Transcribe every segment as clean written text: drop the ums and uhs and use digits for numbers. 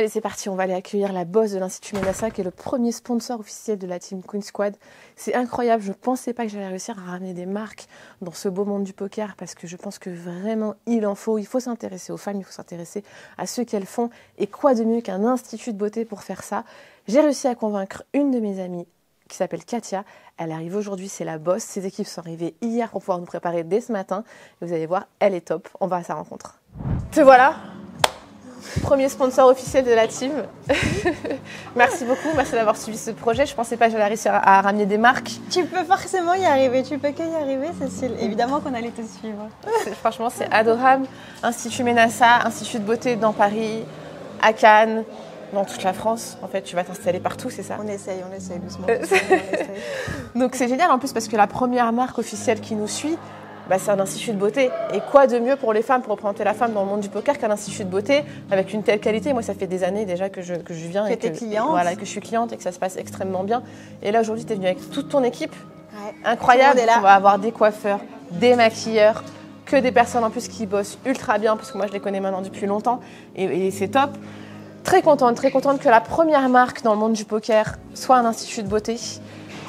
Allez, c'est parti, on va aller accueillir la boss de l'Institut Menassa, qui est le premier sponsor officiel de la Team Queen Squad. C'est incroyable, je ne pensais pas que j'allais réussir à ramener des marques dans ce beau monde du poker, parce que je pense que vraiment, il en faut. Il faut s'intéresser aux femmes, il faut s'intéresser à ce qu'elles font. Et quoi de mieux qu'un institut de beauté pour faire ça? J'ai réussi à convaincre une de mes amies, qui s'appelle Katia. Elle arrive aujourd'hui, c'est la boss. Ses équipes sont arrivées hier pour pouvoir nous préparer dès ce matin. Et vous allez voir, elle est top. On va à sa rencontre. Te voilà! Premier sponsor officiel de la team. Merci beaucoup, merci d'avoir suivi ce projet. Je ne pensais pas que j'allais réussir à ramener des marques. Tu peux forcément y arriver, tu peux que y arriver, Cécile. Évidemment qu'on allait te suivre. Franchement, c'est adorable. Institut Menassa, institut de beauté dans Paris, à Cannes, dans toute la France. En fait, tu vas t'installer partout, c'est ça? On essaye doucement. Donc c'est génial en plus parce que la première marque officielle qui nous suit, c'est un institut de beauté. Et quoi de mieux pour les femmes, pour représenter la femme dans le monde du poker qu'un institut de beauté avec une telle qualité. Moi, ça fait des années déjà que je viens et que je suis cliente et que ça se passe extrêmement bien. Et là, aujourd'hui, tu es venue avec toute ton équipe. Ouais. Incroyable. On va avoir des coiffeurs, des maquilleurs, que des personnes en plus qui bossent ultra bien parce que moi, je les connais maintenant depuis longtemps et c'est top. Très contente que la première marque dans le monde du poker soit un institut de beauté.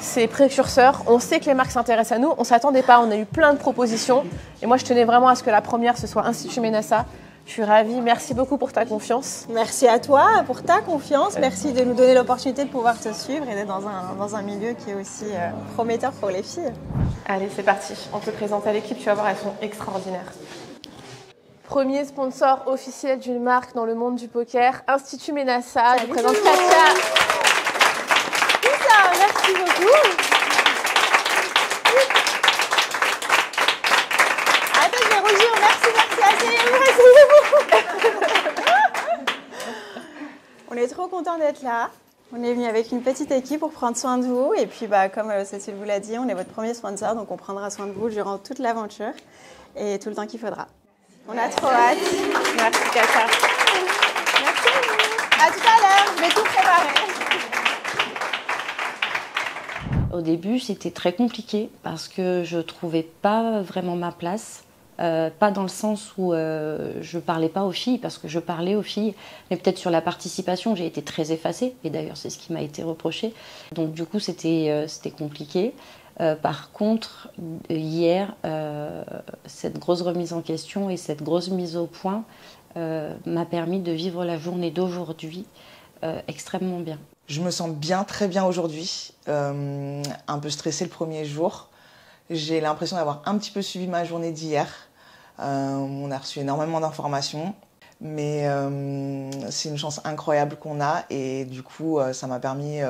C'est précurseur, on sait que les marques s'intéressent à nous, on ne s'attendait pas, on a eu plein de propositions et moi je tenais vraiment à ce que la première ce soit Institut Menassa. Je suis ravie, merci beaucoup pour ta confiance. Merci à toi pour ta confiance, merci de nous donner l'opportunité de pouvoir te suivre et d'être dans un milieu qui est aussi prometteur pour les filles. Allez, c'est parti, on te présente à l'équipe, tu vas voir, elles sont extraordinaires. Premier sponsor officiel d'une marque dans le monde du poker, Institut Menassa. Je présente Katia. Merci beaucoup. Attends, je vais rougir. Merci. On est trop contents d'être là. On est venu avec une petite équipe pour prendre soin de vous. Et puis, comme Cécile vous l'a dit, on est votre premier sponsor. Donc, on prendra soin de vous durant toute l'aventure et tout le temps qu'il faudra. On a trop hâte. Merci, Katia. Merci à vous. À tout à l'heure. Je vais tout préparer. Au début, c'était très compliqué parce que je ne trouvais pas vraiment ma place. Pas dans le sens où je ne parlais pas aux filles, parce que je parlais aux filles, mais peut-être sur la participation, j'ai été très effacée. Et d'ailleurs, c'est ce qui m'a été reproché. Donc du coup, c'était compliqué. Par contre, hier, cette grosse remise en question et cette grosse mise au point m'a permis de vivre la journée d'aujourd'hui extrêmement bien. Je me sens bien, très bien aujourd'hui, un peu stressée le premier jour. J'ai l'impression d'avoir un petit peu suivi ma journée d'hier. On a reçu énormément d'informations, mais c'est une chance incroyable qu'on a et du coup, ça m'a permis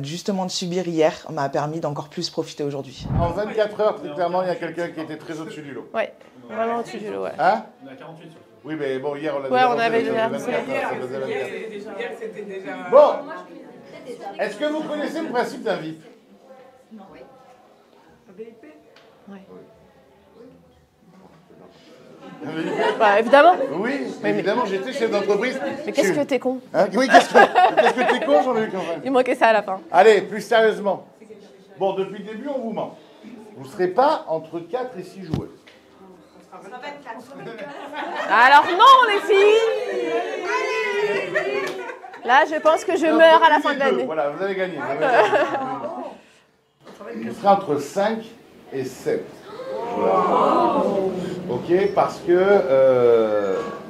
justement de subir hier, m'a permis d'encore plus profiter aujourd'hui. En 24 heures, très clairement, il y a quelqu'un qui était très au-dessus du lot. Oui, vraiment au-dessus du lot, ouais. Hein? On a 48 sur. Oui, mais bon, hier, on l'a on avait déjà. Bon, est-ce que vous connaissez le principe d'un VIP? Non. Oui. Un VIP? Oui. Évidemment. Évidemment. Oui, évidemment, j'étais chef d'entreprise. Mais qu'est-ce que t'es con? Hein? Oui, qu'est-ce que t'es con, Jean-Luc? Il manquait ça à la fin. Allez, plus sérieusement. Bon, depuis le début, on vous ment. Vous ne serez pas entre 4 et 6 joueuses. Alors non, les filles. Là, je pense que je meurs à la fin de l'année. Voilà, vous avez gagné. Vous serez entre 5 et 7. Ok, parce que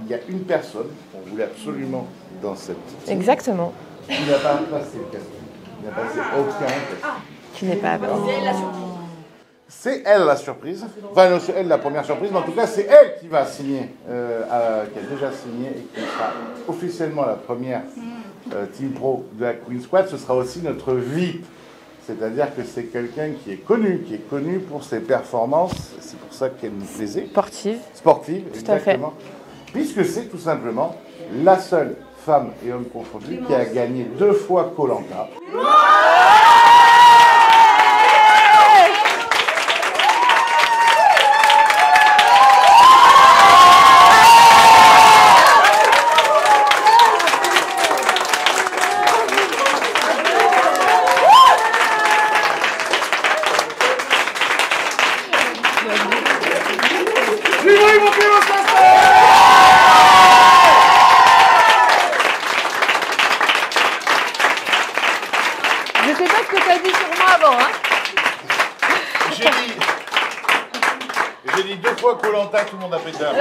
il y a une personne qu'on voulait absolument dans cette team. Exactement. Qui n'a pas passé le casting. Il n'a passé aucun casting. Qui n'est pas C'est elle la surprise. Enfin, non, c'est elle la première surprise, mais en tout cas, c'est elle qui va signer, qui a déjà signé et qui sera officiellement la première team pro de la Queen Squad. Ce sera aussi notre VIP. C'est-à-dire que c'est quelqu'un qui est connu pour ses performances. C'est pour ça qu'elle nous plaisait. Sportive, exactement. Puisque c'est tout simplement la seule femme et homme confondus qui a gagné 2 fois Koh-Lanta. sais pas ce que tu as dit sur moi avant. Hein. J'ai dit 2 fois Koh-Lanta, tout le monde a pété un.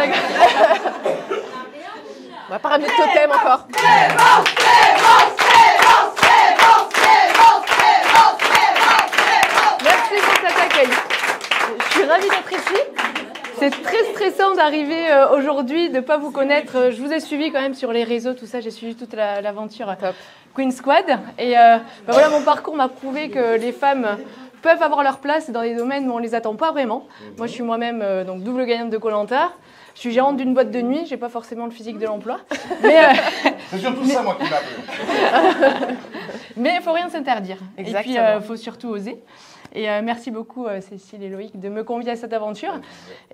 On va pas ramener de totem encore. Merci pour cet accueil. Je suis ravie d'être ici. C'est très stressant d'arriver aujourd'hui, de ne pas vous connaître. Je vous ai suivi quand même sur les réseaux, tout ça. J'ai suivi toute l'aventure Queen Squad. Et voilà, mon parcours m'a prouvé que les femmes peuvent avoir leur place dans des domaines où on ne les attend pas vraiment. Moi, je suis moi-même donc double gagnante de Koh-Lanta. Je suis gérante d'une boîte de nuit. Je n'ai pas forcément le physique de l'emploi. C'est surtout ça, moi, qui m'a plu. Mais il ne faut rien s'interdire. Exactement. Et puis, il faut surtout oser. Et merci beaucoup, Cécile et Loïc, de me convier à cette aventure.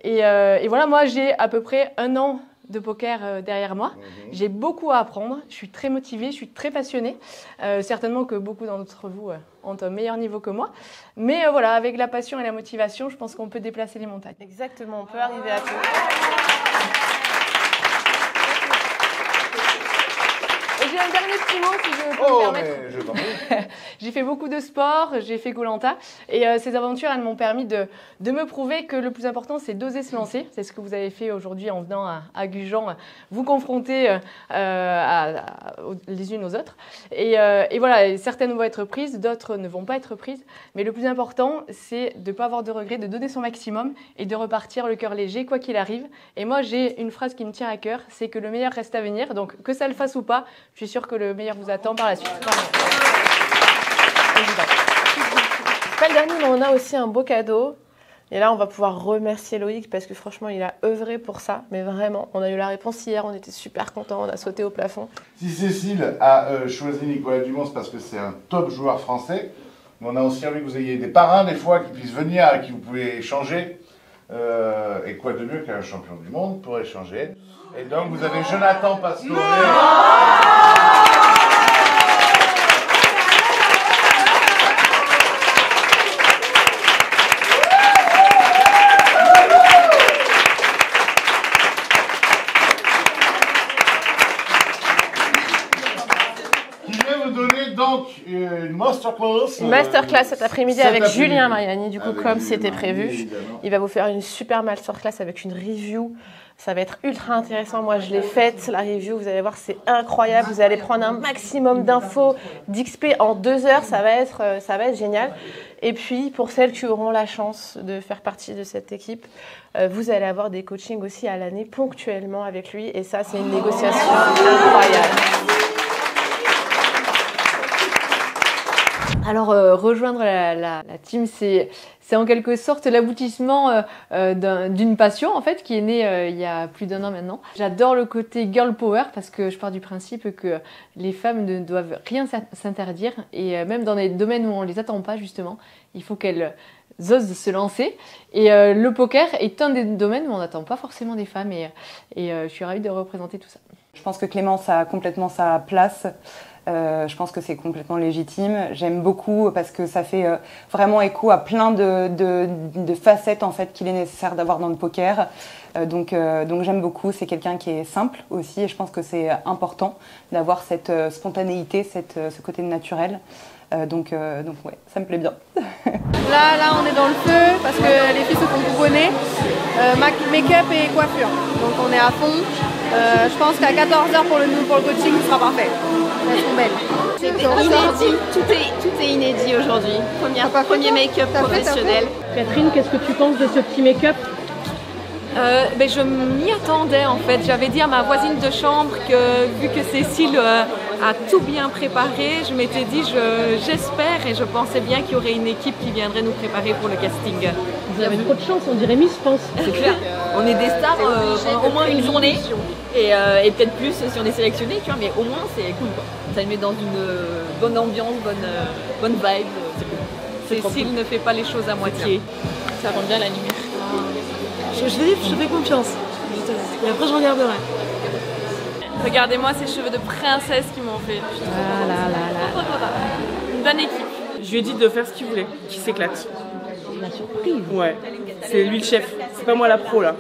Et voilà, moi, j'ai à peu près 1 an de poker derrière moi. J'ai beaucoup à apprendre. Je suis très motivée, je suis très passionnée. Certainement que beaucoup d'entre vous ont un meilleur niveau que moi. Mais voilà, avec la passion et la motivation, je pense qu'on peut déplacer les montagnes. Exactement, on peut arriver à tout. Et j'ai un dernier petit mot, si je peux me permettre. Mais je t'en prie. J'ai fait beaucoup de sport, j'ai fait Koh-Lanta et ces aventures, elles m'ont permis de me prouver que le plus important, c'est d'oser se lancer. C'est ce que vous avez fait aujourd'hui en venant à Gujan, vous confronter les unes aux autres. Et voilà, certaines vont être prises, d'autres ne vont pas être prises. Mais le plus important, c'est de ne pas avoir de regrets, de donner son maximum et de repartir le cœur léger, quoi qu'il arrive. Et moi, j'ai une phrase qui me tient à cœur, c'est que le meilleur reste à venir. Donc, que ça le fasse ou pas, je suis sûre que le meilleur vous attend par la suite. C'est pas le dernier, mais on a aussi un beau cadeau. Et là, on va pouvoir remercier Loïc parce que franchement, il a œuvré pour ça. Mais vraiment, on a eu la réponse hier, on était super contents, on a sauté au plafond. Si Cécile a choisi Nicolas Dumont, c'est parce que c'est un top joueur français. Mais on a aussi envie que vous ayez des parrains, des fois, qui puissent venir, avec qui vous pouvez échanger. Et quoi de mieux qu'un champion du monde pour échanger. Et donc, vous avez Jonathan Pastore. Donc, une masterclass. Une masterclass cet après-midi avec après-midi. Julien Mariani, du coup, Avec comme Julien c'était Mariani, prévu. évidemment. Il va vous faire une super masterclass avec une review. Ça va être ultra intéressant. Moi, je l'ai faite, la review. Vous allez voir, c'est incroyable. Vous allez prendre un maximum d'infos, d'XP en 2 heures. Ça va être génial. Et puis, pour celles qui auront la chance de faire partie de cette équipe, vous allez avoir des coachings aussi à l'année, ponctuellement avec lui. Et ça, c'est une négociation incroyable. Alors, rejoindre la team, c'est en quelque sorte l'aboutissement d'une passion, en fait, qui est née il y a plus d'1 an maintenant. J'adore le côté girl power parce que je pars du principe que les femmes ne doivent rien s'interdire. Et même dans des domaines où on ne les attend pas, justement, il faut qu'elles osent se lancer. Et le poker est un des domaines où on n'attend pas forcément des femmes. Et je suis ravie de représenter tout ça. Je pense que Clémence a complètement sa place. Je pense que c'est complètement légitime. J'aime beaucoup parce que ça fait vraiment écho à plein de facettes en fait qu'il est nécessaire d'avoir dans le poker. Donc j'aime beaucoup. C'est quelqu'un qui est simple aussi et je pense que c'est important d'avoir cette spontanéité, ce côté naturel. Donc ouais, ça me plaît bien. Là, on est dans le feu parce que les filles se font couponner. Make-up et coiffure. Donc on est à fond. Je pense qu'à 14h pour le coaching, ce sera parfait. Elles sont belles. C'était inédit. Tout est inédit aujourd'hui. Premier make-up professionnel. Catherine, qu'est-ce que tu penses de ce petit make-up? Je m'y attendais en fait. J'avais dit à ma voisine de chambre que vu que Cécile a tout bien préparé, je m'étais dit j'espère et je pensais bien qu'il y aurait une équipe qui viendrait nous préparer pour le casting. Vous avez trop de chance, on dirait Miss France. C'est clair. On est des stars pendant au moins une journée et peut-être plus si on est sélectionné, tu vois, mais au moins c'est cool quoi. Ça le met dans une bonne ambiance, bonne vibe. C'est cool. Cécile ne fait pas les choses à moitié. Ça rend bien la lumière. Je fais confiance. Et après je regarderai. Regardez-moi ces cheveux de princesse qui m'ont fait. Une bonne équipe. Je lui ai dit de faire ce qu'il voulait, qu'il s'éclate. La surprise. Ouais, c'est lui le chef. C'est pas moi la pro là.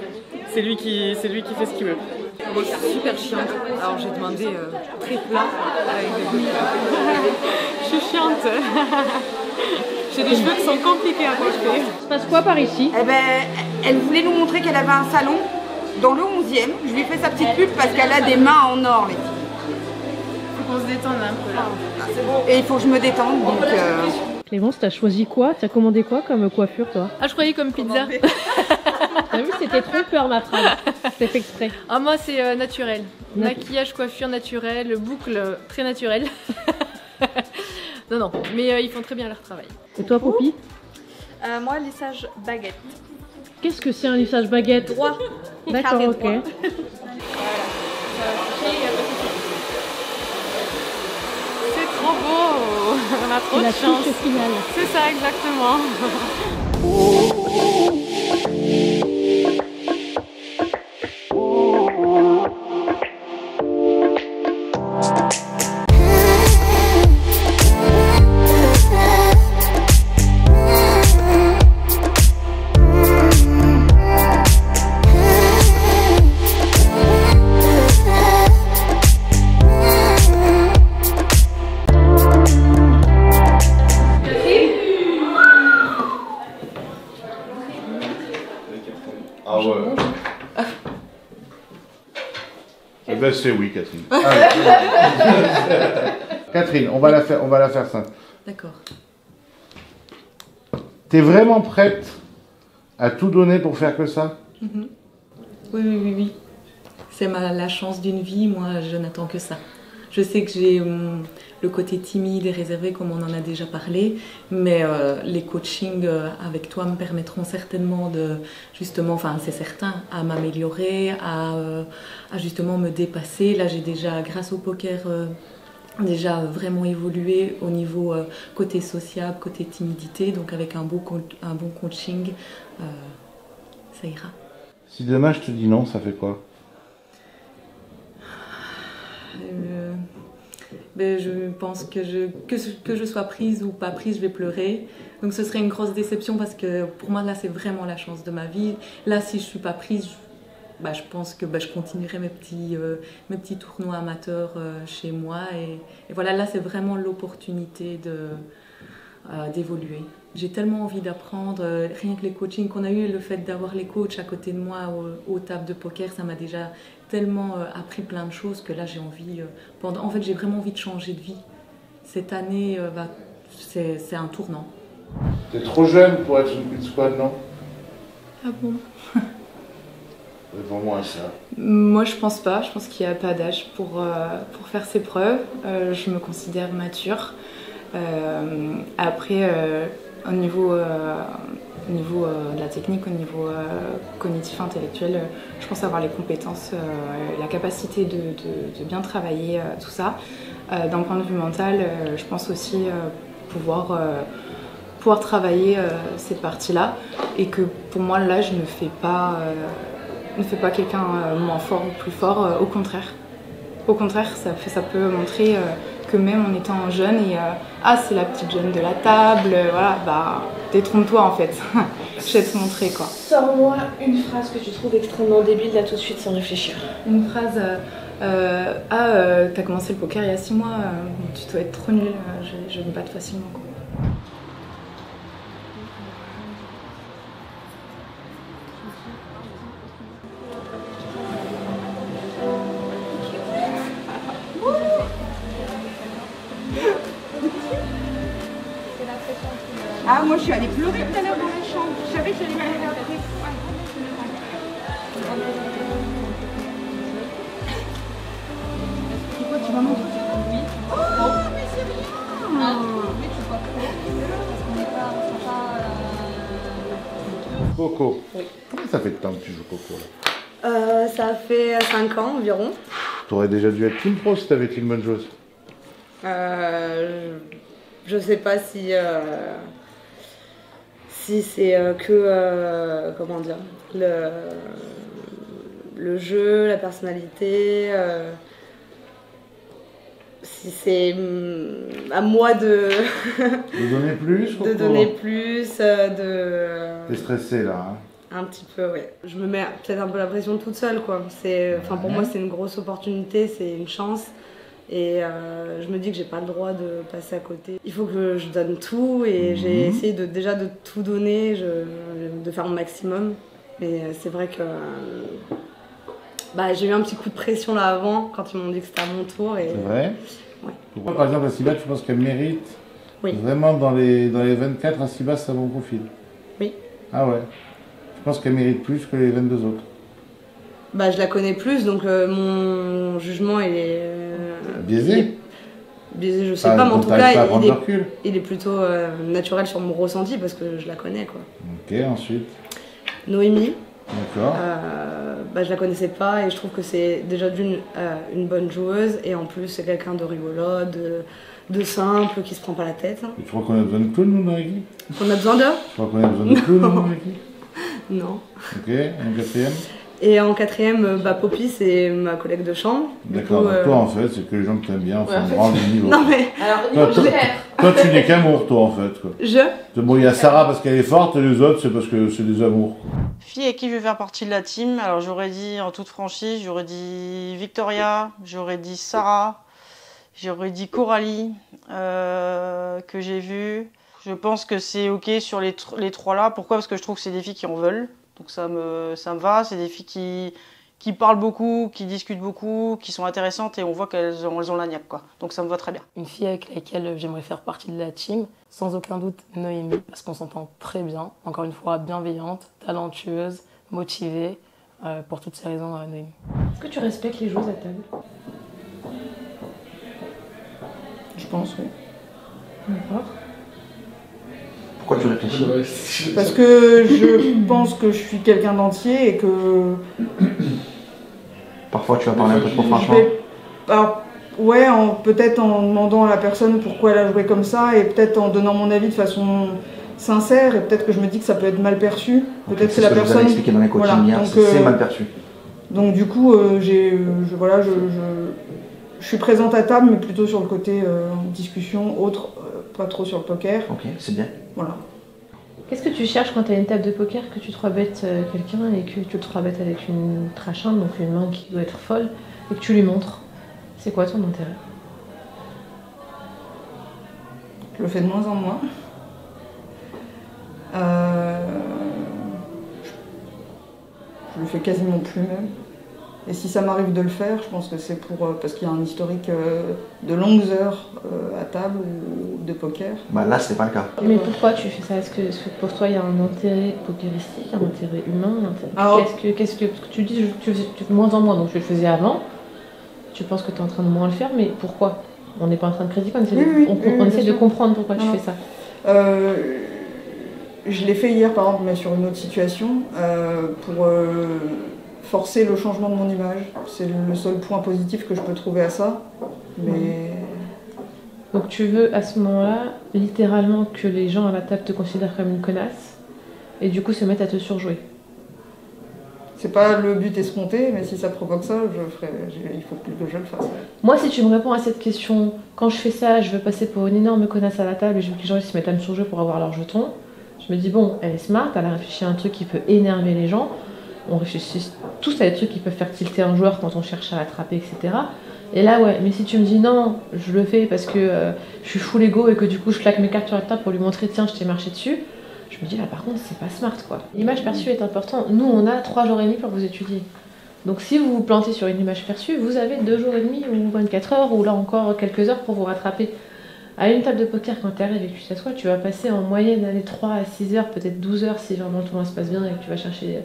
C'est lui qui fait ce qu'il veut. Moi, je suis super chiante. Alors j'ai demandé très plat. Je suis chiante. J'ai des cheveux qui sont compliqués à coiffer. Ça se passe quoi par ici? Eh ben, elle voulait nous montrer qu'elle avait un salon dans le 11e. Je lui ai fait sa petite pub parce qu'elle a des mains en or, les filles. Faut qu'on se détende un peu là. Et il faut que je me détende, donc... Clémence, t'as choisi quoi? T'as commandé quoi comme coiffure, toi? Ah, je croyais comme pizza. T'as vu, c'était trompeur ma phrase. C'était fait exprès. Ah, moi, c'est naturel. Maquillage, coiffure naturelle, boucle très naturelle. Non, non, mais ils font très bien leur travail. Et toi, Poppy? Moi, lissage baguette. Qu'est-ce que c'est un lissage baguette? Droit. D'accord, Carré ok. droit. C'est trop beau. On a trop de chance. C'est ça, exactement. Ah ouais. Eh ben c'est oui, Catherine. Catherine, on va la faire simple. D'accord. T'es vraiment prête à tout donner pour faire que ça? Oui, oui, oui, oui. C'est la chance d'une vie, moi je n'attends que ça. Je sais que j'ai le côté timide et réservé comme on en a déjà parlé, mais les coachings avec toi me permettront certainement de, justement, enfin c'est certain, à m'améliorer, à justement me dépasser. Là j'ai déjà, grâce au poker, déjà vraiment évolué au niveau côté sociable, côté timidité, donc avec un bon coaching, ça ira. Si demain je te dis non, ça fait quoi? Ben, je pense que je sois prise ou pas prise, je vais pleurer. Donc ce serait une grosse déception parce que pour moi là c'est vraiment la chance de ma vie. Là si je suis pas prise, je pense que je continuerai mes petits tournois amateurs chez moi et voilà, là c'est vraiment l'opportunité d'évoluer. J'ai tellement envie d'apprendre, rien que les coachings qu'on a eu, le fait d'avoir les coachs à côté de moi aux tables de poker, ça m'a déjà tellement appris plein de choses que là j'ai envie, en fait j'ai vraiment envie de changer de vie. Cette année, c'est un tournant. T'es trop jeune pour être une Queen Squad, non? Ah bon? Pour moi ça. Moi je pense pas, je pense qu'il n'y a pas d'âge pour faire ses preuves. Je me considère mature. Après, au niveau de la technique, au niveau cognitif, intellectuel, je pense avoir les compétences, la capacité de bien travailler tout ça. D'un point de vue mental, je pense aussi pouvoir travailler cette partie-là et que pour moi l'âge ne fait pas quelqu'un moins fort ou plus fort, au contraire. Au contraire, ça peut montrer que même en étant jeune, c'est la petite jeune de la table, voilà, détrompe-toi en fait. Je vais te montrer quoi. Sors-moi une phrase que tu trouves extrêmement débile là tout de suite sans réfléchir. Une phrase, t'as commencé le poker il y a 6 mois, tu dois être trop nul, je me batte facilement quoi. Ah, moi je suis allée pleurer tout à l'heure dans la chambre. Je savais que j'allais m'arriver après. Pourquoi tu vas manger? Oui. Oh, mais c'est rien. Mais tu vois pas. Parce qu'on n'est pas. Coco. Oui. Comment ça fait de temps que tu joues Coco là? Ça fait 5 ans environ. T'aurais déjà dû être Team Pro si t'avais été une bonne joueuse. Je sais pas si c'est que comment dire, le jeu, la personnalité, si c'est à moi de donner plus, de donner plus, T'es stressée là, hein? Un petit peu, ouais. Je me mets peut-être un peu la pression toute seule, quoi. Pour moi, c'est une grosse opportunité, c'est une chance. Et je me dis que j'ai pas le droit de passer à côté. Il faut que je donne tout et j'ai essayé déjà de tout donner, de faire mon maximum. Et c'est vrai que j'ai eu un petit coup de pression là avant quand ils m'ont dit que c'était à mon tour. C'est vrai? Ouais. Pourquoi par exemple Aciba, tu penses qu'elle mérite vraiment dans les 24, Aciba c'est un bon profil? Oui. Ah ouais. Je pense qu'elle mérite plus que les 22 autres. Je la connais plus, donc mon jugement est... Biaisé? Biaisé, je sais pas, mais en tout cas, il est plutôt naturel sur mon ressenti parce que je la connais, quoi. Ok, ensuite? Noémie. D'accord. Je la connaissais pas et je trouve que c'est déjà une bonne joueuse et en plus c'est quelqu'un de rigolo, de simple, qui se prend pas la tête. Et tu crois qu'on a besoin de clowns, nous, dans l'équipe? Qu'on a besoin d'eux? Tu crois qu'on a besoin de clowns, nous, dans l'équipe? Non. Ok, et en quatrième? Et en quatrième, Poppy, c'est ma collègue de chambre. D'accord, donc toi en fait, c'est que les gens que t'aimes bien, enfin, on rend le niveau. Non mais... Alors, toi tu n'es qu'amour, toi en fait. Quoi. Bon, il y a Sarah parce qu'elle est forte et les autres c'est parce que c'est des amours. Fille avec qui je vais faire partie de la team, alors j'aurais dit en toute franchise, j'aurais dit Victoria, j'aurais dit Sarah, j'aurais dit Coralie, que j'ai vue. Je pense que c'est ok sur les trois là. Pourquoi? Parce que je trouve que c'est des filles qui en veulent. Donc ça me va, c'est des filles qui parlent beaucoup, qui discutent beaucoup, qui sont intéressantes et on voit qu'elles ont la niaque, quoi. Donc ça me va très bien. Une fille avec laquelle j'aimerais faire partie de la team, sans aucun doute Noémie, parce qu'on s'entend très bien. Encore une fois, bienveillante, talentueuse, motivée. Pour toutes ces raisons, Noémie. Est-ce que tu respectes les joueuses à table? Je pense, oui. D'accord. Pourquoi tu réfléchis? Parce que je pense que je suis quelqu'un d'entier et que... Parfois tu vas parler un peu trop franchement. Alors, ouais, peut-être en demandant à la personne pourquoi elle a joué comme ça et peut-être en donnant mon avis de façon sincère et peut-être que je me dis que ça peut être mal perçu. Peut-être que la personne... Vous avez expliqué dans les coachings hier, c'est mal perçu. Donc du coup, je suis présente à table mais plutôt sur le côté discussion, autre, pas trop sur le poker. Ok, c'est bien. Voilà. Qu'est-ce que tu cherches quand tu as une table de poker, que tu 3-bêtes quelqu'un et que tu le 3-bêtes avec une trashante, donc une main qui doit être folle, et que tu lui montres? C'est quoi ton intérêt? Je le fais de moins en moins. Je le fais quasiment plus même. Et si ça m'arrive de le faire, je pense que c'est parce qu'il y a un historique de longues heures à table ou de poker. Là, c'est pas le cas. Mais pourquoi tu fais ça? Est-ce que pour toi, il y a un intérêt pokeristique, un intérêt humain? Qu'est-ce que tu dis? Tu fais de moins en moins, donc tu le faisais avant. Tu penses que tu es en train de moins le faire, mais pourquoi? On n'est pas en train de critiquer, on essaie de comprendre pourquoi tu fais ça. Je l'ai fait hier, par exemple, mais sur une autre situation, pour forcer le changement de mon image. C'est le seul point positif que je peux trouver à ça. Mais... Donc tu veux à ce moment-là, littéralement, que les gens à la table te considèrent comme une connasse et du coup se mettent à te surjouer. C'est pas le but escompté, mais si ça provoque ça, il faut plus que je le fasse. Moi, si tu me réponds à cette question, quand je fais ça, je veux passer pour une énorme connasse à la table et je veux que les gens se mettent à me surjouer pour avoir leur jeton, je me dis bon, elle est smart, elle a réfléchi à un truc qui peut énerver les gens. On réfléchit tous à des trucs qui peuvent faire tilter un joueur quand on cherche à l'attraper, etc. Et là, ouais, mais si tu me dis non, je le fais parce que je suis full ego et que du coup je claque mes cartes sur la table pour lui montrer tiens, je t'ai marché dessus, je me dis là par contre, c'est pas smart quoi. L'image perçue est importante. Nous, on a 3 jours et demi pour vous étudier. Donc si vous vous plantez sur une image perçue, vous avez 2 jours et demi ou 24 heures ou là encore quelques heures pour vous rattraper. À une table de poker, quand tu arrives et que tu t'assois, tu vas passer en moyenne 3 à 6 heures, peut-être 12 heures si vraiment le tournoi se passe bien et que tu vas chercher.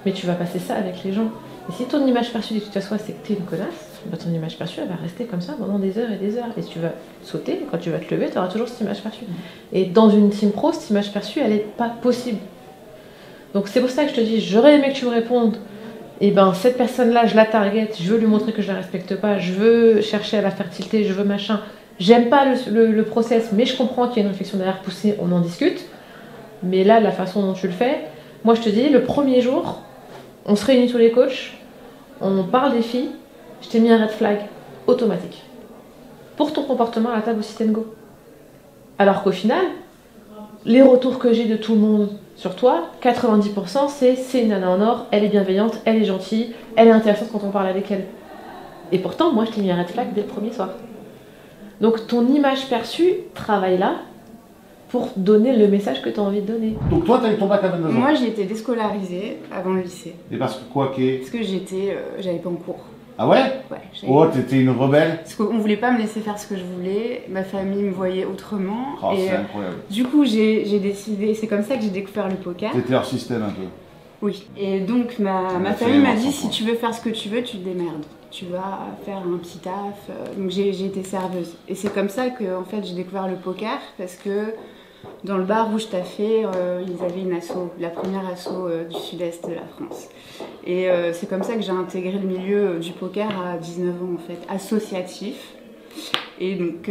Mais tu vas passer ça avec les gens. Et si ton image perçue dès que tu t'assois, c'est que t'es une connasse, bah ton image perçue, elle va rester comme ça pendant des heures et des heures. Et tu vas sauter, et quand tu vas te lever, tu auras toujours cette image perçue. Et dans une team pro, cette image perçue, elle n'est pas possible. Donc c'est pour ça que je te dis, j'aurais aimé que tu me répondes, et ben cette personne-là, je la target, je veux lui montrer que je la respecte pas, je veux chercher à la faire tilter, je veux machin. J'aime pas le process, mais je comprends qu'il y a une réflexion derrière poussée, on en discute. Mais là, la façon dont tu le fais, moi je te dis, le premier jour, on se réunit tous les coachs, on parle des filles, je t'ai mis un red flag automatique. Pour ton comportement à la table au sit and go. Alors qu'au final, les retours que j'ai de tout le monde sur toi, 90% c'est une nana en or, elle est bienveillante, elle est gentille, elle est intéressante quand on parle avec elle. Et pourtant, moi, je t'ai mis un red flag dès le premier soir. Donc ton image perçue, travaille là pour donner le message que tu as envie de donner. Donc toi, tu as eu ton bac à 22 ans. Moi, j'ai été déscolarisée avant le lycée. Et parce que quoi qu'est... Parce que j'avais pas en cours. Ah ouais? Ouais. Oh, t'étais une rebelle? Parce qu'on voulait pas me laisser faire ce que je voulais. Ma famille me voyait autrement. Oh, et c'est incroyable. Du coup, j'ai décidé... C'est comme ça que j'ai découvert le poker. T'étais hors système un peu. Oui. Et donc, ma famille m'a dit, si tu veux faire ce que tu veux, tu te démerdes. Tu vas faire un petit taf. Donc j'ai été serveuse. Et c'est comme ça que en fait, j'ai découvert le poker, parce que dans le bar où je taffais, ils avaient une asso, la première asso du sud-est de la France. Et c'est comme ça que j'ai intégré le milieu du poker à 19 ans en fait, associatif. Et donc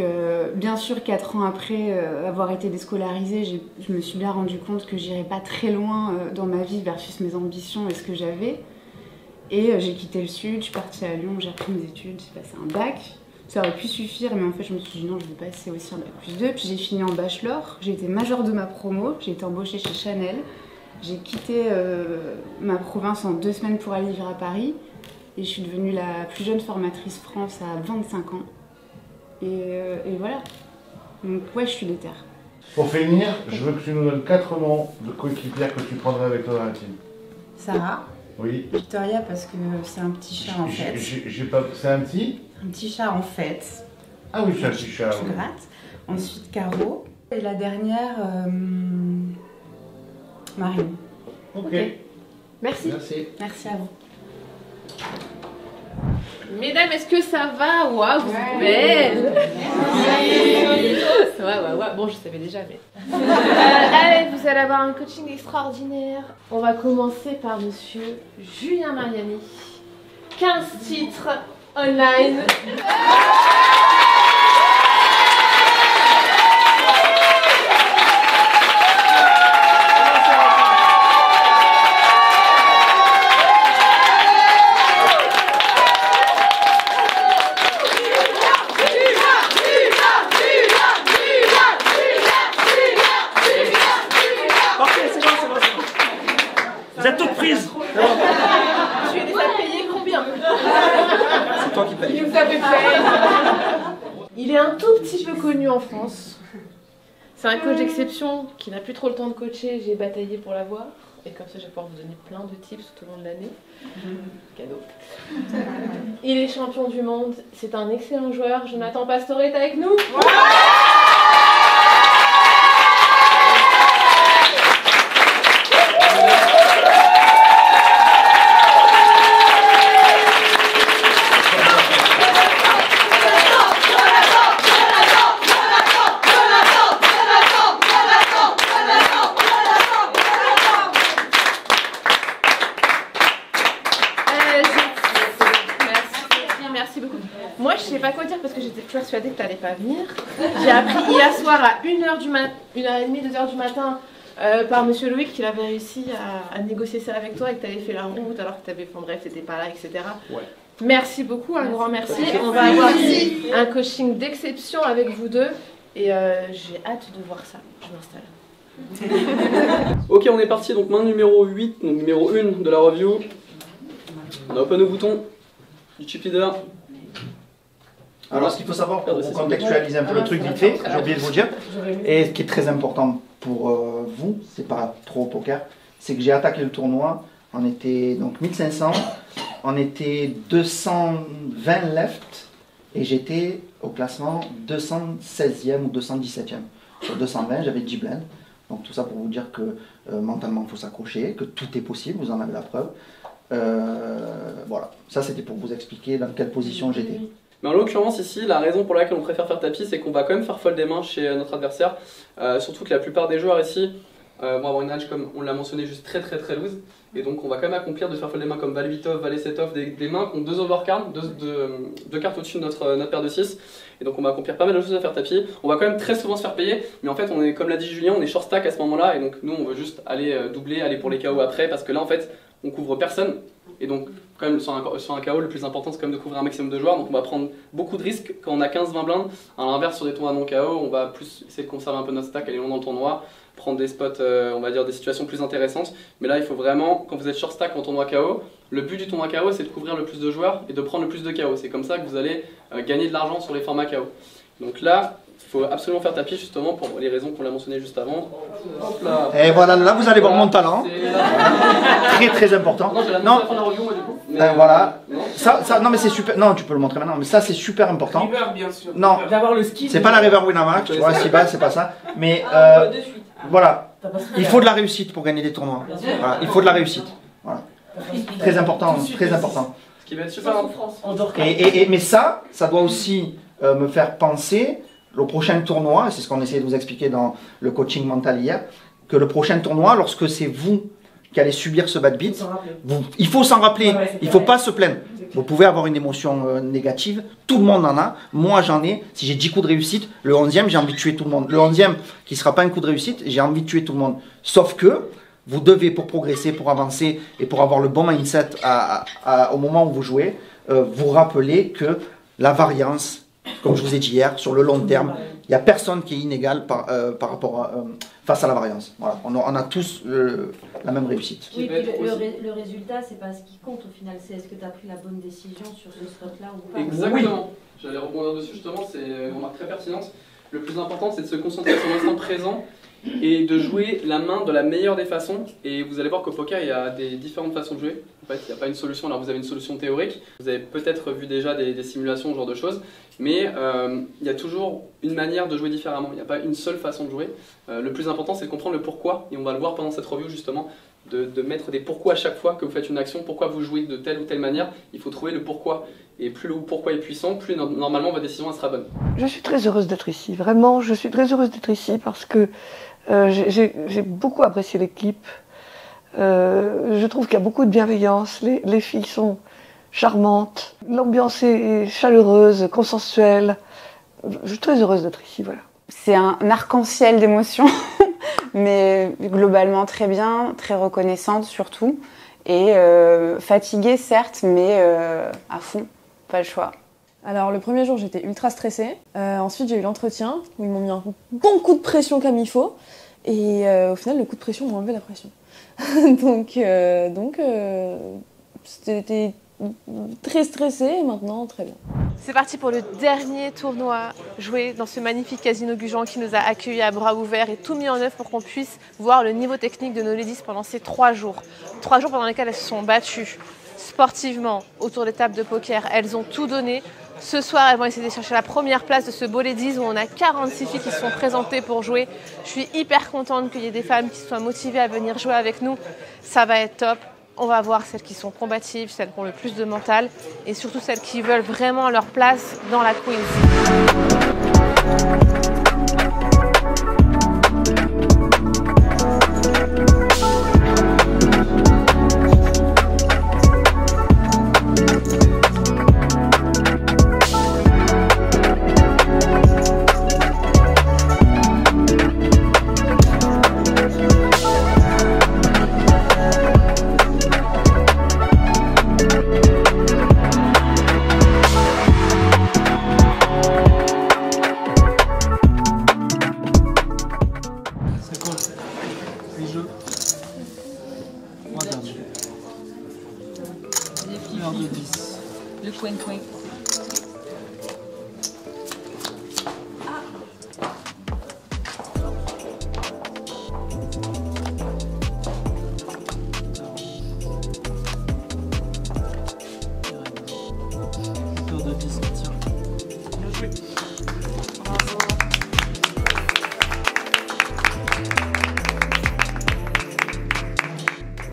bien sûr 4 ans après avoir été déscolarisée, je me suis bien rendu compte que j'irais pas très loin dans ma vie versus mes ambitions et ce que j'avais. Et j'ai quitté le sud, je suis partie à Lyon, j'ai repris mes études, j'ai passé un bac. Ça aurait pu suffire, mais en fait je me suis dit non, je vais passer aussi un bac plus 2. Puis j'ai fini en bachelor, j'ai été majeure de ma promo, j'ai été embauchée chez Chanel. J'ai quitté ma province en 2 semaines pour aller vivre à Paris. Et je suis devenue la plus jeune formatrice France à 25 ans. Et voilà. Donc ouais, je suis déter. Pour finir, je veux que tu nous donnes 4 noms de coéquipières que tu prendrais avec toi dans la team. Sarah. Oui. Victoria, parce que c'est un petit chat en fait. C'est un petit? Un petit chat en fait. Ah oui, c'est un petit chat. Je gratte. Ensuite Caro. Et la dernière, Marine. Ok. Merci. Merci. Merci à vous. Mesdames, est-ce que ça va? Waouh, vous êtes belles. Ouais. Bon, je savais déjà, mais... allez, vous allez avoir un coaching extraordinaire. On va commencer par monsieur Julien Mariani. 15 titres online. Vous êtes toutes prises. Tu les as payés combien? C'est toi qui payes. Il nous a fait plaisir. Il est un tout petit peu connu en France. C'est un coach d'exception qui n'a plus trop le temps de coacher. J'ai bataillé pour l'avoir. Et comme ça, je vais pouvoir vous donner plein de tips tout au long de l'année. Cadeau. Il est champion du monde. C'est un excellent joueur. Jonathan Pastore est avec nous. Merci beaucoup. Moi, je sais pas quoi dire parce que j'étais persuadée que tu n'allais pas venir. J'ai appris hier soir à 1h30, 2h du matin par monsieur Loïc qu'il avait réussi à négocier ça avec toi et que tu avais fait la route alors que tu avais, enfin bref, t'étais pas là, etc. Ouais. Merci beaucoup, un grand merci. On va avoir un coaching d'exception avec vous deux et j'ai hâte de voir ça. Je m'installe. Ok, on est parti, donc main numéro 8, donc numéro 1 de la review. On open nos boutons du chip leader. Alors ce qu'il faut savoir pour contextualiser un peu le truc vite fait, j'ai oublié de vous dire, et ce qui est très important pour vous, c'est pas trop au poker, c'est que j'ai attaqué le tournoi, on était donc 1500, on était 220 left, et j'étais au classement 216e ou 217e. Sur 220, j'avais 10 blinds. Donc tout ça pour vous dire que mentalement il faut s'accrocher, que tout est possible, vous en avez la preuve. Voilà, ça c'était pour vous expliquer dans quelle position j'étais. Mais en l'occurrence ici, la raison pour laquelle on préfère faire tapis, c'est qu'on va quand même faire fold des mains chez notre adversaire. Surtout que la plupart des joueurs ici vont avoir une range, comme on l'a mentionné, juste très loose. Et donc on va quand même accomplir de faire fold des mains comme Val-8 off, Valet-7 off, des mains qui ont 2 overcards, deux cartes au-dessus de notre paire de 6. Et donc on va accomplir pas mal de choses à faire tapis. On va quand même très souvent se faire payer, mais en fait on est, comme l'a dit Julien, on est short stack à ce moment-là. Et donc nous on veut juste aller doubler, aller pour les KO après, parce que là en fait on couvre personne. Et donc quand même sur un KO le plus important c'est quand même de couvrir un maximum de joueurs. Donc on va prendre beaucoup de risques quand on a 15-20 blindes. À l'inverse sur des tournois non KO, on va plus essayer de conserver un peu notre stack, aller long dans le tournoi, prendre des spots, on va dire des situations plus intéressantes. Mais là il faut vraiment, quand vous êtes short stack en tournoi KO, Le but du tournoi KO, c'est de couvrir le plus de joueurs et de prendre le plus de KO. C'est comme ça que vous allez gagner de l'argent sur les formats KO. Donc là, il faut absolument faire tapis justement pour les raisons qu'on a mentionnées juste avant. Hop là. Et voilà, là vous allez voir mon talent. Très très important. Non, j'ai la review moi du coup. Voilà. Ça, non mais c'est super. Non, tu peux le montrer maintenant, mais ça c'est super important. River, bien sûr. Non, D'avoir le ski. c'est pas la River Winamax, tu vois, si bas, c'est pas ça. Mais voilà, il faut de la réussite pour gagner des tournois. Voilà, il faut de la réussite. Voilà. Très important, très important. Ce qui va être super important. Mais ça doit aussi me faire penser au prochain tournoi, c'est ce qu'on essayait de vous expliquer dans le coaching mental hier, que le prochain tournoi, lorsque c'est vous qui allez subir ce bad beat, il faut s'en rappeler, il ne faut pas se plaindre. Vous pouvez avoir une émotion négative, tout le monde en a, moi j'en ai, si j'ai 10 coups de réussite, le 11e j'ai envie de tuer tout le monde. Le 11e qui ne sera pas un coup de réussite, j'ai envie de tuer tout le monde. Sauf que vous devez, pour progresser, pour avancer et pour avoir le bon mindset au moment où vous jouez, vous rappeler que la variance, comme je vous ai dit hier, sur le long terme, il n'y a personne qui est inégal par rapport face à la variance. Voilà. On a tous la même réussite. Oui, le résultat, c'est pas ce qui compte au final, c'est est-ce que tu as pris la bonne décision sur ce spot-là ou pas. Exactement. Oui. J'allais rebondir dessus justement, c'est une remarque très pertinente. Le plus important, c'est de se concentrer sur l'instant présent et de jouer la main de la meilleure des façons. Et vous allez voir qu'au poker, il y a des différentes façons de jouer. En fait, il n'y a pas une solution. Alors, vous avez une solution théorique. Vous avez peut-être vu déjà des simulations, ce genre de choses. Mais il y a toujours une manière de jouer différemment. Il n'y a pas une seule façon de jouer. Le plus important, c'est de comprendre le pourquoi. Et on va le voir pendant cette review, justement, de mettre des pourquoi à chaque fois que vous faites une action. Pourquoi vous jouez de telle ou telle manière. Il faut trouver le pourquoi. Et plus le pourquoi est puissant, plus normalement votre décision elle sera bonne. Je suis très heureuse d'être ici. Vraiment, je suis très heureuse d'être ici parce que j'ai beaucoup apprécié l'équipe. Je trouve qu'il y a beaucoup de bienveillance. Les filles sont charmantes. L'ambiance est chaleureuse, consensuelle. Je suis très heureuse d'être ici, voilà. C'est un arc-en-ciel d'émotions, mais globalement très bien, très reconnaissante surtout. Et fatiguée certes, mais à fond, pas le choix. Alors le premier jour j'étais ultra stressée, ensuite j'ai eu l'entretien où ils m'ont mis un bon coup de pression comme il faut et au final le coup de pression m'a enlevé la pression. donc c'était très stressé et maintenant très bien. C'est parti pour le dernier tournoi joué dans ce magnifique casino Gujan qui nous a accueillis à bras ouverts et tout mis en œuvre pour qu'on puisse voir le niveau technique de nos ladies pendant ces 3 jours. 3 jours pendant lesquels elles se sont battues sportivement autour des tables de poker. Elles ont tout donné. Ce soir, elles vont essayer de chercher la première place de ce Beau Ladies où on a 46 filles qui se sont présentées pour jouer. Je suis hyper contente qu'il y ait des femmes qui soient motivées à venir jouer avec nous. Ça va être top. On va voir celles qui sont combatives, celles qui ont le plus de mental et surtout celles qui veulent vraiment leur place dans la Queens. Le coin-coin.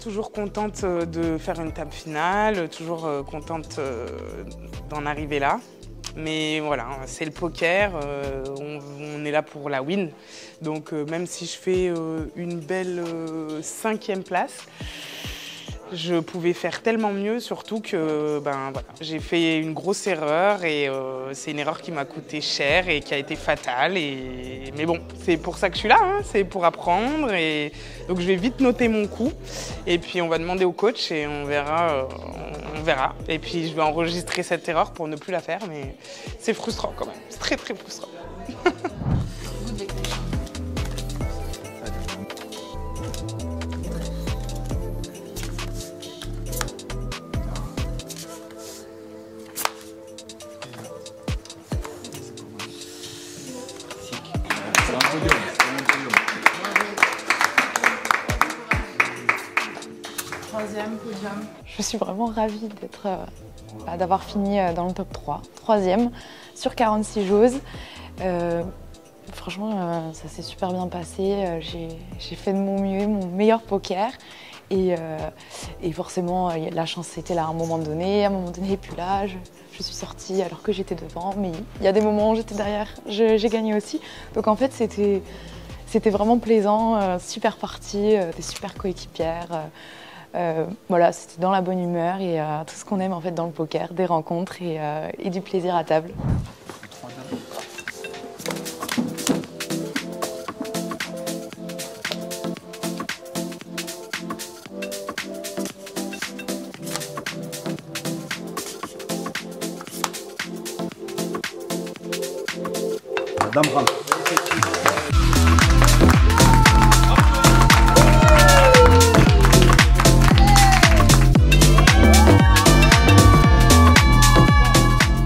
Toujours contente de faire une table finale, toujours contente d'en arriver là. Mais voilà, c'est le poker, on est là pour la win. Donc même si je fais une belle 5e place, je pouvais faire tellement mieux, surtout que voilà, j'ai fait une grosse erreur et c'est une erreur qui m'a coûté cher et qui a été fatale. Mais bon, c'est pour ça que je suis là, hein, c'est pour apprendre. Et donc je vais vite noter mon coup et puis on va demander au coach et on verra. Et puis je vais enregistrer cette erreur pour ne plus la faire, mais c'est frustrant quand même, c'est très très frustrant. Troisième podium. Je suis vraiment ravie d'avoir fini dans le top 3. Troisième sur 46 joueuses. Franchement, ça s'est super bien passé. J'ai fait de mon mieux, mon meilleur poker. Et forcément, la chance c'était là à un moment donné. À un moment donné, et puis là, je suis sortie alors que j'étais devant. Mais il y a des moments où j'étais derrière, j'ai gagné aussi. Donc en fait, c'était vraiment plaisant. Super partie, des super coéquipières. Voilà, c'était dans la bonne humeur et tout ce qu'on aime en fait dans le poker, des rencontres et du plaisir à table. Dame rentre.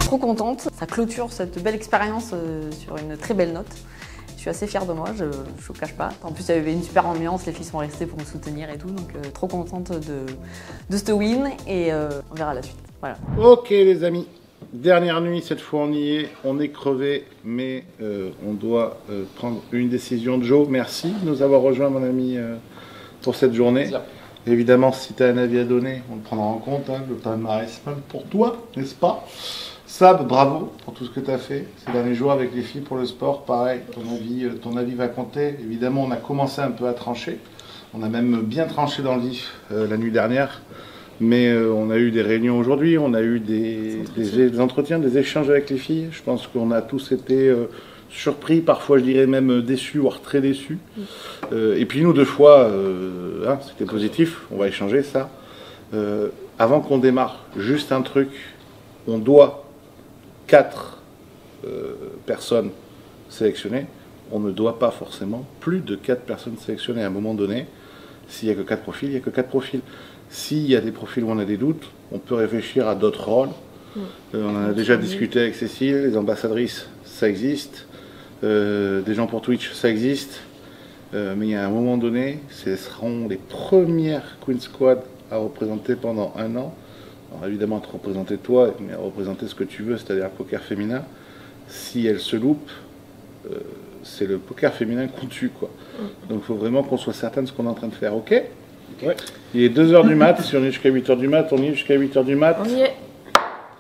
Trop contente, ça clôture cette belle expérience sur une très belle note. Je suis assez fière de moi, je ne vous cache pas. En plus, il y avait une super ambiance, les filles sont restées pour me soutenir et tout, donc trop contente de ce win et on verra la suite. Voilà. Ok les amis, dernière nuit, cette fois on y est, on est crevé, mais on doit prendre une décision. Joe, merci de nous avoir rejoints mon ami pour cette journée. Évidemment, si tu as un avis à donner, on le prendra en compte, hein, le palmarès même pour toi, n'est-ce pas? Sab, bravo pour tout ce que tu as fait ces derniers jours avec les filles pour le sport. Pareil, ton avis va compter. Évidemment, on a commencé un peu à trancher. On a même bien tranché dans le vif la nuit dernière. Mais on a eu des réunions aujourd'hui, on a eu des entretiens, des échanges avec les filles. Je pense qu'on a tous été surpris, parfois je dirais même déçus, voire très déçus. Et puis nous, deux fois, hein, c'était positif, on va échanger ça. Avant qu'on démarre, juste un truc, on doit 4 personnes sélectionnées. On ne doit pas forcément plus de 4 personnes sélectionnées. À un moment donné, s'il n'y a que 4 profils, il n'y a que 4 profils. S'il y a des profils où on a des doutes, on peut réfléchir à d'autres rôles. On en a déjà discuté avec Cécile, les ambassadrices, ça existe. Des gens pour Twitch, ça existe. Mais il y a un moment donné, ce seront les premières Queen Squad à représenter pendant 1 an. Alors évidemment, à te représenter toi, mais à représenter ce que tu veux, c'est-à-dire le poker féminin. Si elle se loupe, c'est le poker féminin qu'on tue, quoi. Donc il faut vraiment qu'on soit certain de ce qu'on est en train de faire, ok? Ouais. Il est 2h du mat, si on est jusqu'à 8h du mat, on y est jusqu'à 8h du mat. On y est.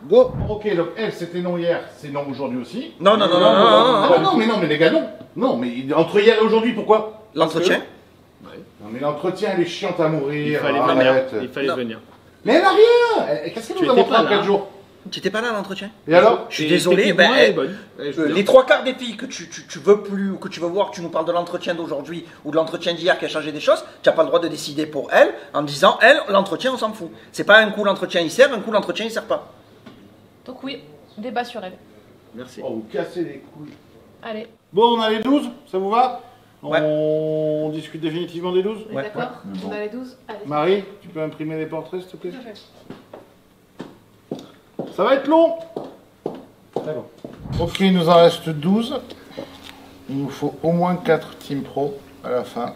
Go. Ok, donc elle, c'était non hier, c'est non aujourd'hui aussi. Non, non, non, non, non, mais les gars, non. Non, mais entre hier et aujourd'hui, pourquoi? L'entretien. Non, mais l'entretien, elle est chiante à mourir. Il fallait venir. Il fallait venir. Mais elle n'a rien. Qu'est-ce qu'elle nous a montré en 4 jours? Tu n'étais pas là à l'entretien? Et alors? Je suis désolé, les 3/4 des filles que tu veux plus ou que tu veux voir, que tu nous parles de l'entretien d'aujourd'hui ou de l'entretien d'hier qui a changé des choses, tu n'as pas le droit de décider pour elle en disant, elle, l'entretien, on s'en fout. C'est pas un coup l'entretien il sert, un coup l'entretien il sert pas. Donc oui, débat sur elle. Merci. Oh, vous cassez les couilles. Allez. Bon, on a les 12, ça vous va? Ouais. On discute définitivement des 12? Ouais. D'accord, on a les 12. Allez. Marie, tu peux imprimer les portraits, s'il te plaît? Ça va être long. Très bon. Ok, il nous en reste 12. Il nous faut au moins 4 team pro à la fin.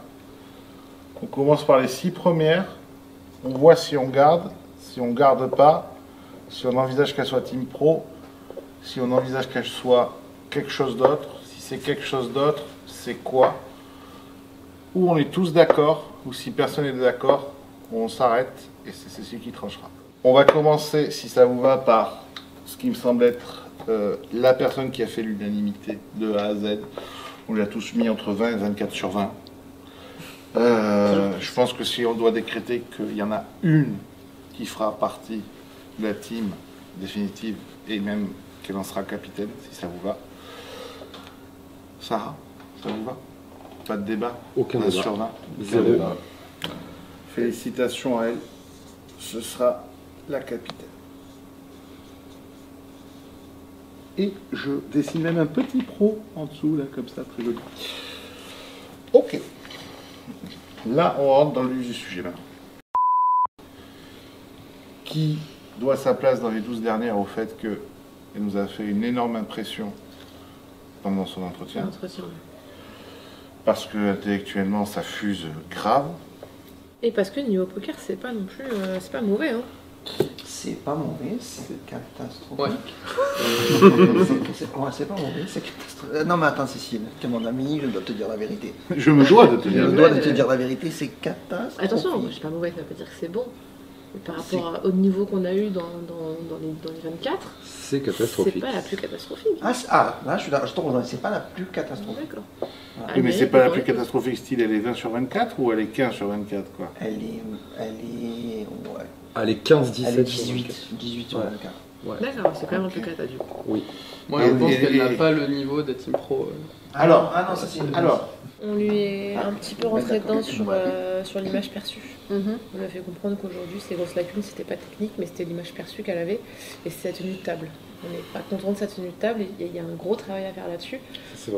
On commence par les 6 premières. On voit si on garde, si on garde pas, si on envisage qu'elle soit team pro, si on envisage qu'elle soit quelque chose d'autre. Si c'est quelque chose d'autre, c'est quoi? Ou on est tous d'accord, ou si personne n'est d'accord, on s'arrête et c'est Cécile qui tranchera. On va commencer, si ça vous va, par ce qui me semble être la personne qui a fait l'unanimité de A à Z. On l'a tous mis entre 20 et 24 sur 20. Je pense que si on doit décréter qu'il y en a une qui fera partie de la team définitive et même qu'elle en sera capitaine, si ça vous va. Sarah, ça vous va? Pas de débat? Aucun débat. Sur 20. Zéro. Félicitations à elle. Ce sera la capitaine. Et je dessine même un petit pro en dessous, là, comme ça, très joli. Ok. Là, on rentre dans le vif du sujet maintenant. Qui doit sa place dans les 12 dernières au fait qu'elle nous a fait une énorme impression pendant son entretien. parce que intellectuellement ça fuse grave. Et parce que niveau poker, c'est pas non plus, c'est pas mauvais. Hein. C'est pas mauvais, c'est catastrophique. Ouais. C'est pas mauvais, c'est catastrophique. Non mais attends Cécile, t'es mon ami, je dois te dire la vérité. Je me dois de te dire la vérité. Je dois te dire la vérité, c'est catastrophique. Attention, c'est pas mauvais, ça veut pas dire que c'est bon. Mais par rapport au niveau qu'on a eu dans les 24, c'est catastrophique. C'est pas la plus catastrophique. Là je te rejoins, c'est pas la plus catastrophique. D'accord. Voilà. Oui, mais c'est pas la plus catastrophique style, elle est 20 sur 24 ou elle est 15 sur 24 quoi? Elle est ouais. Elle est 15, 17. Elle est 18 sur 24. Ouais. D'accord, c'est quand même un peu cata du coup. Oui. Moi je pense qu'elle n'a pas le niveau des team pro. Alors, on lui est un petit peu rentré dedans sur l'image perçue. On lui a fait comprendre qu'aujourd'hui, ses grosses lacunes, c'était pas technique, mais c'était l'image perçue qu'elle avait, et c'est sa tenue de table. On n'est pas content de sa tenue de table, il y a un gros travail à faire là-dessus.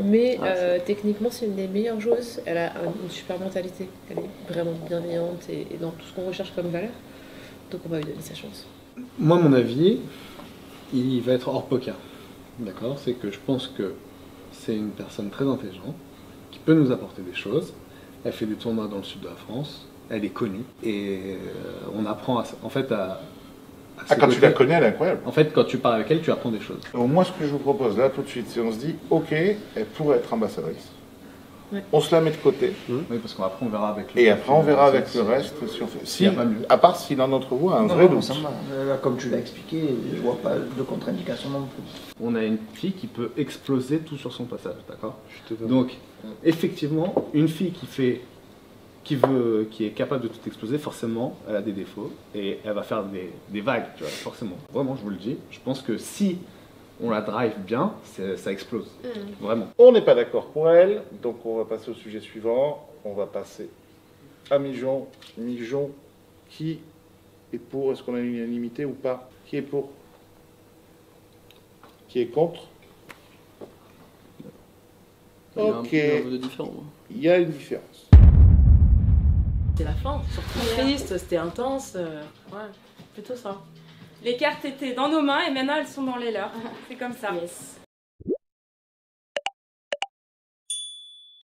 Mais techniquement, c'est une des meilleures joueuses. Elle a une super mentalité. Elle est vraiment bienveillante et dans tout ce qu'on recherche comme valeur. Donc on va lui donner sa chance. Moi, mon avis, il va être hors poker. D'accord? C'est que je pense que c'est une personne très intelligente, qui peut nous apporter des choses. Elle fait des tournois dans le sud de la France, elle est connue, et on apprend quand tu la connais, elle est incroyable. En fait, quand tu parles avec elle, tu apprends des choses. Moi, ce que je vous propose là, tout de suite, c'est on se dit, ok, elle pourrait être ambassadrice. Ouais. On se la met de côté. Oui, parce qu'après, on verra avec le Et après, on verra avec le reste si on fait. Si, à part si l'un d'entre vous a un vrai doute. Comme tu l'as expliqué, je vois pas de contre-indication non plus. On a une fille qui peut exploser tout sur son passage, d'accord? Donc, effectivement, une fille qui est capable de tout exploser, forcément, elle a des défauts et elle va faire des vagues, tu vois, forcément. Vraiment, je vous le dis. Je pense que si on la drive bien, ça explose. Vraiment. On n'est pas d'accord pour elle, donc on va passer au sujet suivant. On va passer à Mijon. Mijon, qui est pour? Est-ce qu'on a une unanimité ou pas? Qui est pour? Qui est contre? Ok. Il y a une différence. C'est la fin, surtout triste, c'était intense. Ouais, plutôt ça. Les cartes étaient dans nos mains et maintenant elles sont dans les leurs. C'est comme ça. Yes.